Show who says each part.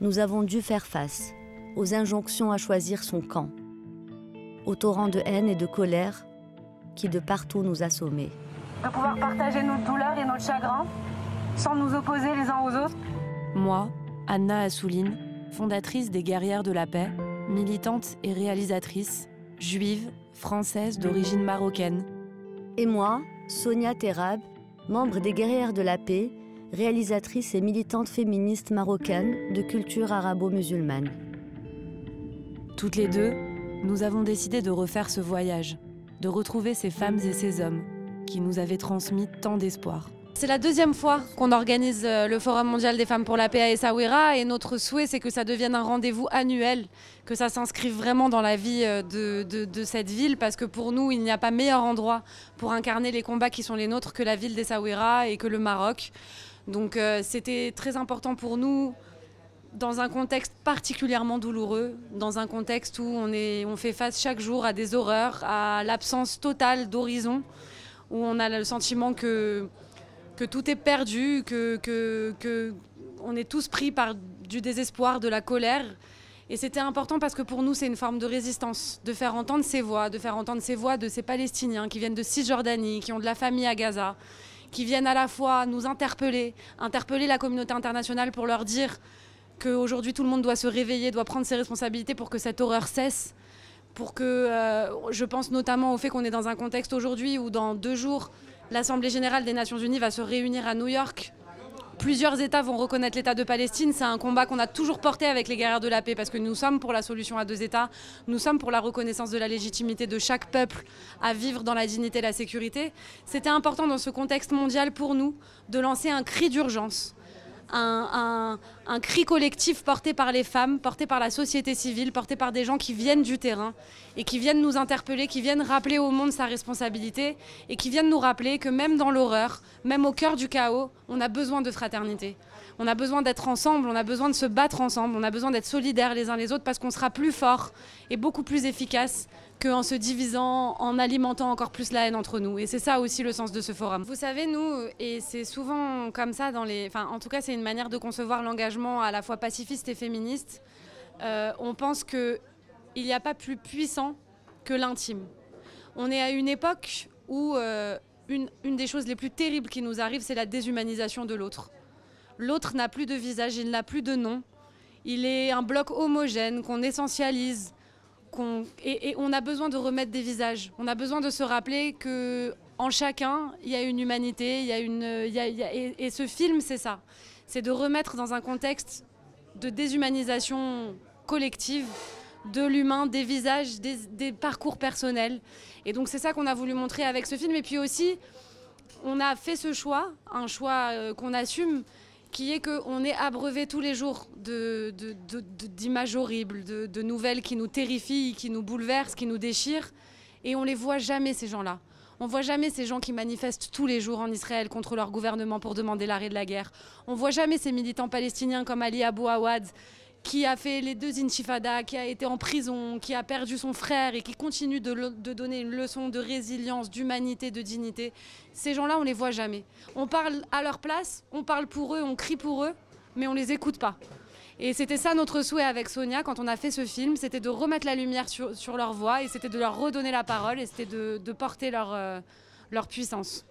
Speaker 1: nous avons dû faire face aux injonctions à choisir son camp, au torrent de haine et de colère qui de partout nous assommait.
Speaker 2: De pouvoir partager notre douleur et notre chagrin sans nous opposer les uns aux autres.
Speaker 3: Moi, Anna Assouline, fondatrice des Guerrières de la Paix, militante et réalisatrice, juive, française d'origine marocaine.
Speaker 1: Et moi, Sonia Terrab, membre des Guerrières de la Paix, réalisatrice et militante féministe marocaine de culture arabo-musulmane.
Speaker 3: Toutes les deux, nous avons décidé de refaire ce voyage, de retrouver ces femmes et ces hommes qui nous avaient transmis tant d'espoir.
Speaker 4: C'est la deuxième fois qu'on organise le Forum mondial des femmes pour la paix à Essaouira et notre souhait c'est que ça devienne un rendez-vous annuel, que ça s'inscrive vraiment dans la vie de cette ville parce que pour nous il n'y a pas meilleur endroit pour incarner les combats qui sont les nôtres que la ville d'Essaouira et que le Maroc. Donc c'était très important pour nous dans un contexte particulièrement douloureux, dans un contexte où on fait face chaque jour à des horreurs, à l'absence totale d'horizon, où on a le sentiment que tout est perdu, que on est tous pris par du désespoir, de la colère. Et c'était important parce que pour nous, c'est une forme de résistance, de faire entendre ces voix, de ces Palestiniens qui viennent de Cisjordanie, qui ont de la famille à Gaza, qui viennent à la fois nous interpeller la communauté internationale pour leur dire qu'aujourd'hui tout le monde doit se réveiller, doit prendre ses responsabilités pour que cette horreur cesse. Pour que, je pense notamment au fait qu'on est dans un contexte aujourd'hui où dans 2 jours, l'Assemblée générale des Nations unies va se réunir à New York. Plusieurs États vont reconnaître l'État de Palestine. C'est un combat qu'on a toujours porté avec les Guerrières de la Paix parce que nous sommes pour la solution à 2 États. Nous sommes pour la reconnaissance de la légitimité de chaque peuple à vivre dans la dignité et la sécurité. C'était important dans ce contexte mondial pour nous de lancer un cri d'urgence. Un cri collectif porté par les femmes, porté par la société civile, porté par des gens qui viennent du terrain et qui viennent nous interpeller, qui viennent rappeler au monde sa responsabilité et qui viennent nous rappeler que même dans l'horreur, même au cœur du chaos, on a besoin de fraternité. On a besoin d'être ensemble, on a besoin de se battre ensemble, on a besoin d'être solidaires les uns les autres parce qu'on sera plus forts et beaucoup plus efficaces qu'en se divisant, en alimentant encore plus la haine entre nous. Et c'est ça aussi le sens de ce forum. Vous savez, nous, et c'est souvent comme ça en tout cas, c'est une manière de concevoir l'engagement à la fois pacifiste et féministe. On pense qu'il n'y a pas plus puissant que l'intime. On est à une époque où une des choses les plus terribles qui nous arrivent, c'est la déshumanisation de l'autre. L'autre n'a plus de visage, il n'a plus de nom. Il est un bloc homogène qu'on essentialise. Et on a besoin de remettre des visages. On a besoin de se rappeler qu'en chacun, il y a une humanité. Et ce film, c'est ça. C'est de remettre dans un contexte de déshumanisation collective de l'humain, des visages, des parcours personnels. Et donc c'est ça qu'on a voulu montrer avec ce film. Et puis aussi, on a fait ce choix, un choix qu'on assume, qui est qu'on est abreuvé tous les jours d'images horribles, de nouvelles qui nous terrifient, qui nous bouleversent, qui nous déchirent. Et on ne les voit jamais, ces gens-là. On ne voit jamais ces gens qui manifestent tous les jours en Israël contre leur gouvernement pour demander l'arrêt de la guerre. On ne voit jamais ces militants palestiniens comme Ali Abou Awad, qui a fait les 2 intifadas, qui a été en prison, qui a perdu son frère et qui continue de donner une leçon de résilience, d'humanité, de dignité. Ces gens-là, on ne les voit jamais. On parle à leur place, on parle pour eux, on crie pour eux, mais on ne les écoute pas. Et c'était ça notre souhait avec Sonia quand on a fait ce film, c'était de remettre la lumière sur leur voix et c'était de leur redonner la parole et c'était de porter leur puissance.